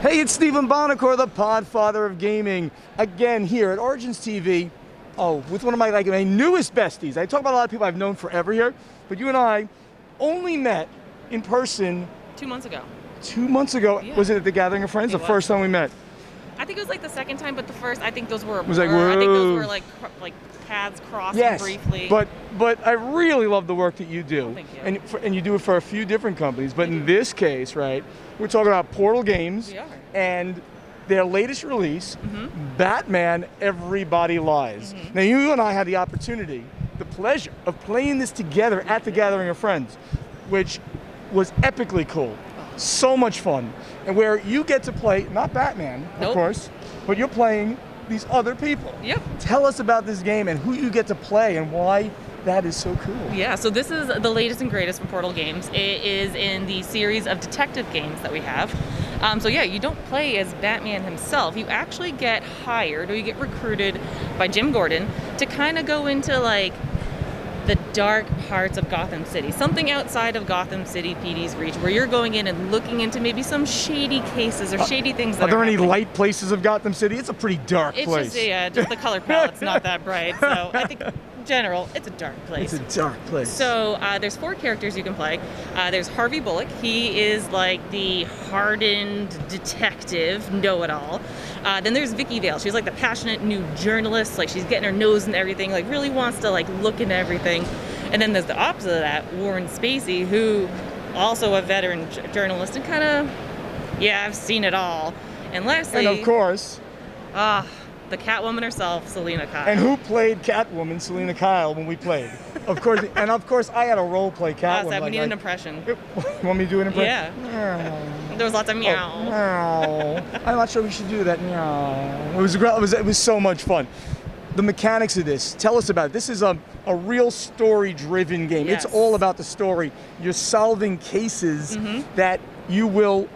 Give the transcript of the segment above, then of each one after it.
Hey, it's Stephen Bonacore, the Podfather of gaming, again here at OriginsTV. Oh, with one of my newest besties. I talk about a lot of people I've known forever here, but you and I only met in person 2 months ago. 2 months ago. Yeah. Was it at the Gathering of Friends? It The was. first time we met. I think it was like the second time, but the first, I think those were. Was like, I think those whoa. were like paths crossing Yes, briefly. but I really love the work that you do. Oh, thank you. And you do it for a few different companies, but in this case, right, we're talking about Portal Games We are. and their latest release, Mm-hmm. Batman Everybody Lies. Mm-hmm. Now you and I had the opportunity, the pleasure of playing this together at the Gathering of Friends, which was epically cool. So much fun. And where you get to play, not Batman, of Nope. course, but you're playing these other people. Yep. Tell us about this game and who you get to play and why that is so cool. Yeah, so this is the latest and greatest from Portal Games. It is in the series of detective games that we have. So yeah, you don't play as Batman himself. You actually get hired or you get recruited by Jim Gordon to kind of go into like the dark parts of Gotham City, something outside of Gotham City PD's reach, where you're going in and looking into maybe some shady cases or shady things that Are there any happening. light places of Gotham City? It's a pretty dark It's place. just the color palette's not that bright. So I think in general, it's a dark place. It's a dark place. So there's 4 characters you can play. There's Harvey Bullock. He is like the hardened detective, know-it-all. Then there's Vicky Vale. She's like the passionate new journalist. Like she's getting her nose in everything. Like really wants to like look into everything. And then there's the opposite of that, Warren Spacey, who also a veteran journalist and kind of, yeah, I've seen it all. And lastly, and of course, the Catwoman herself, Selena Kyle. and who played Catwoman, Selena Kyle, when we played? Of course, and of course, I had a role play Catwoman. We need an impression. You want me to do an impression? Yeah. There was lots of meow. Meow. I'm not sure we should do that. Meow. It was so much fun. The mechanics of this, tell us about it. This is a real story-driven game. Yes. It's all about the story. You're solving cases that you will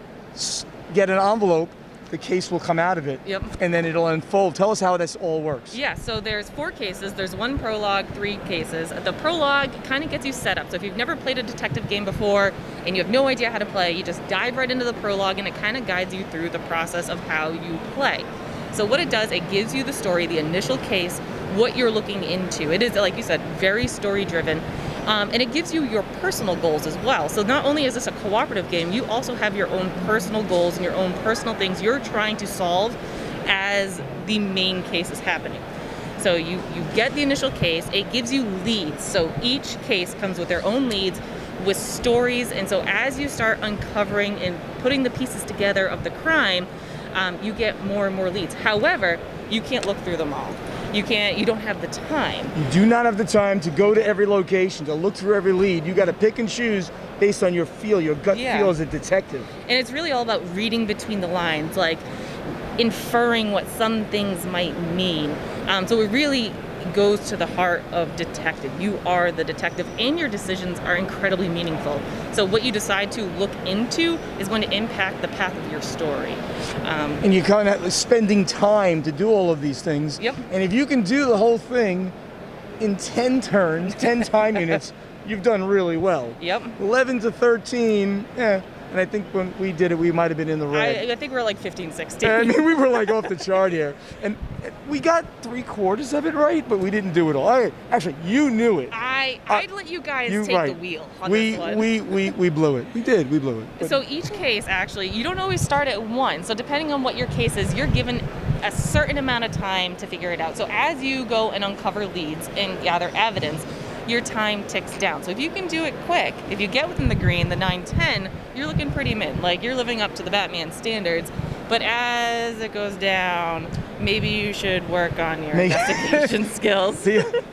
get an envelope, the case will come out of it, Yep. and then it'll unfold. Tell us how this all works. Yeah, so there's 4 cases. There's 1 prologue, 3 cases. The prologue kind of gets you set up. So if you've never played a detective game before and you have no idea how to play, you just dive right into the prologue and it kind of guides you through the process of how you play. So what it does, it gives you the story, the initial case, what you're looking into. It is, like you said, very story-driven. And it gives you your personal goals as well. So not only is this a cooperative game, you also have your own personal goals and your own personal things you're trying to solve as the main case is happening. So you get the initial case, it gives you leads. So each case comes with their own leads with stories. And so as you start uncovering and putting the pieces together of the crime, you get more and more leads. However, you can't look through them all. You don't have the time. You do not have the time to go to every location, to look through every lead. You got to pick and choose based on your feel, your gut feel as a detective. And it's really all about reading between the lines, like inferring what some things might mean. So it really goes to the heart of detective. You are the detective and your decisions are incredibly meaningful. So what you decide to look into is going to impact the path of your story. And you're kind of spending time to do all of these things. Yep. And if you can do the whole thing in 10 turns, 10 time units, you've done really well. Yep. 11 to 13, and I think when we did it, we might have been in the red. I think we're like 15, 16. I mean, we were like off the chart here. And we got 3/4 of it right, but we didn't do it all. Actually, you knew it. I'd let you guys take the wheel on this one. We blew it. We blew it. But so each case, actually, you don't always start at 1. So depending on what your case is, you're given a certain amount of time to figure it out. So as you go and uncover leads and gather evidence, your time ticks down. So if you can do it quick, if you get within the green, the 9-10, you're looking pretty mid. Like you're living up to the Batman standards. But as it goes down, maybe you should work on your investigation skills.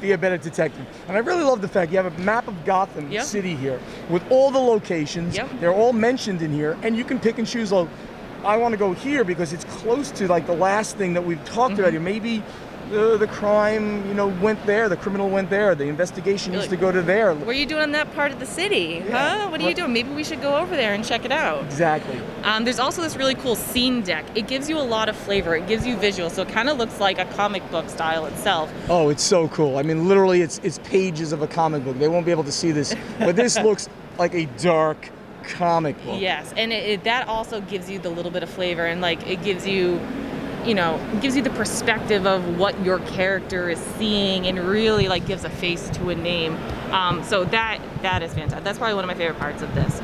Be a better detective. And I really love the fact you have a map of Gotham City here with all the locations. Yep. They're all mentioned in here, and you can pick and choose. Like, I want to go here because it's close to like the last thing that we've talked about here. Maybe the crime, went there. The criminal went there. The investigation used to go to there. What are you doing in that part of the city? Huh? What are you doing? Maybe we should go over there and check it out. Exactly. There's also this really cool scene deck. It gives you a lot of flavor. It gives you visual, so it kind of looks like a comic book style itself. Oh, it's so cool. I mean, literally, it's pages of a comic book. They won't be able to see this, but this looks like a dark comic book. Yes, and that also gives you the little bit of flavor, and like it gives you, gives you the perspective of what your character is seeing, and really like gives a face to a name. So that is fantastic. That's probably one of my favorite parts of this.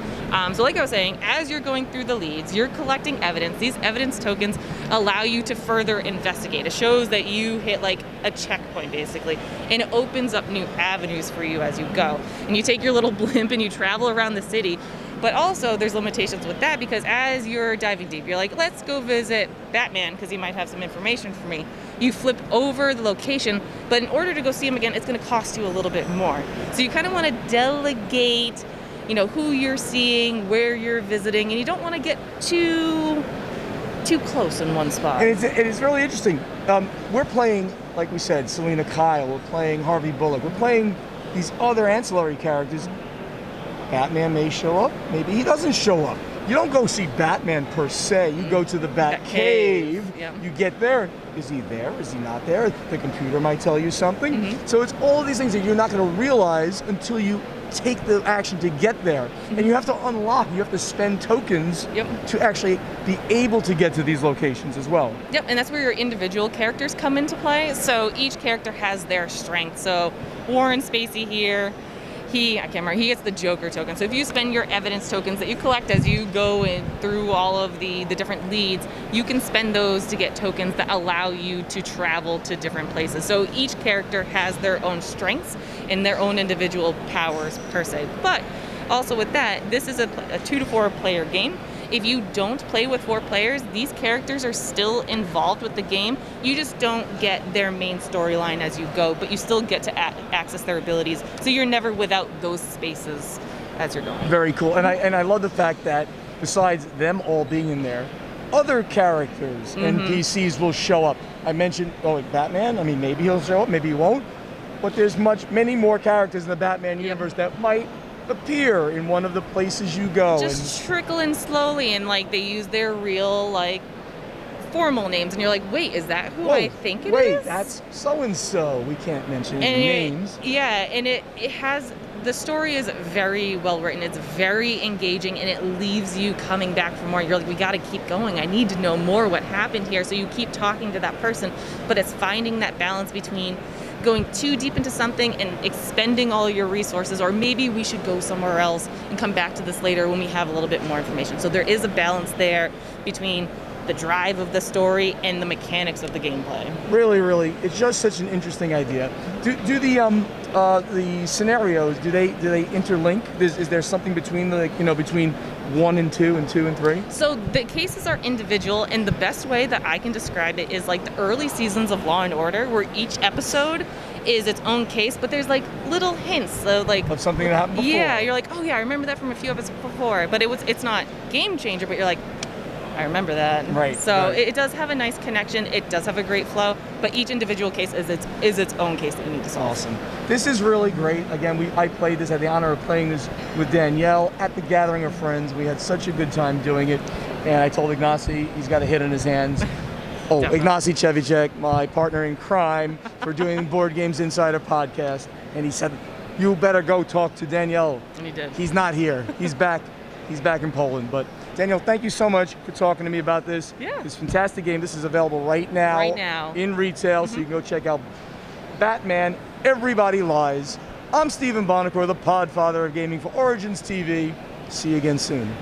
So like I was saying, as you're going through the leads, you're collecting evidence. These evidence tokens allow you to further investigate. It shows that you hit like a checkpoint basically, and it opens up new avenues for you as you go. And you take your little blimp and you travel around the city. But also there's limitations with that, because as you're diving deep, you're like, let's go visit Batman because he might have some information for me. You flip over the location, but in order to go see him again, it's going to cost you a little bit more. So you kind of want to delegate, who you're seeing, where you're visiting, and you don't want to get too close in one spot. And it's really interesting. We're playing, like we said, Selena Kyle. We're playing Harvey Bullock. We're playing these other ancillary characters. Batman may show up, maybe he doesn't show up. You don't go see Batman per se, you go to the Bat Cave. Yep. You get there, is he there, is he not there? The computer might tell you something. Mm-hmm. So it's all of these things that you're not going to realize until you take the action to get there. Mm-hmm. And you have to unlock, you have to spend tokens Yep. to actually be able to get to these locations as well. Yep, and that's where your individual characters come into play. So each character has their strength. So Warren Spacey here, I can't remember, he gets the Joker token. So if you spend your evidence tokens that you collect as you go through all of the different leads, you can spend those to get tokens that allow you to travel to different places. So each character has their own strengths and their own individual powers per se. But also with that, this is a 2 to 4 player game. If you don't play with 4 players, these characters are still involved with the game. You just don't get their main storyline as you go, but you still get to access their abilities. So you're never without those spaces as you're going. Very cool. And I love the fact that besides them all being in there, other characters and NPCs will show up. I mentioned, Batman. I mean, maybe he'll show up, maybe he won't. But there's many more characters in the Batman universe that might appear in one of the places you go. Just trickle in slowly, and like they use their real like formal names, and you're like, wait, is that who I think it is? Wait, that's so and so. We can't mention names. And it has, the story is very well written. It's very engaging, and it leaves you coming back for more. You're like, we got to keep going. I need to know more what happened here. So you keep talking to that person, but it's finding that balance between going too deep into something and expending all your resources, or maybe we should go somewhere else and come back to this later when we have a little bit more information. So there is a balance there between the drive of the story and the mechanics of the gameplay. Really, really, it's just such an interesting idea. Do the scenarios, do they interlink? Is there something between between 1 and 2 and 2 and 3? So the cases are individual, and the best way that I can describe it is like the early seasons of Law and Order, where each episode is its own case, but there's like little hints, so like of something that happened before. Yeah, you're like, oh yeah, I remember that from a few episodes before, but it's not game changer, but you're like, I remember that. Right. So right. It does have a nice connection. It does have a great flow, but each individual case is its own case that you need to solve. Awesome. This is really great. Again, I played this. I had the honor of playing this with Danielle at the Gathering of Friends. We had such a good time doing it, and I told Ignacy he's got a hit on his hands. Oh, Ignacy Chevicek, my partner in crime for doing Board Games Insider podcast, and he said, "You better go talk to Danielle." And he did. He's not here. He's back. He's back in Poland, but. Danielle, thank you so much for talking to me about this. Yeah. This fantastic game. This is available right now. Right now. In retail, so you can go check out Batman, Everybody Lies. I'm Stephen Bonacore, the Podfather of Gaming for Origins TV. See you again soon.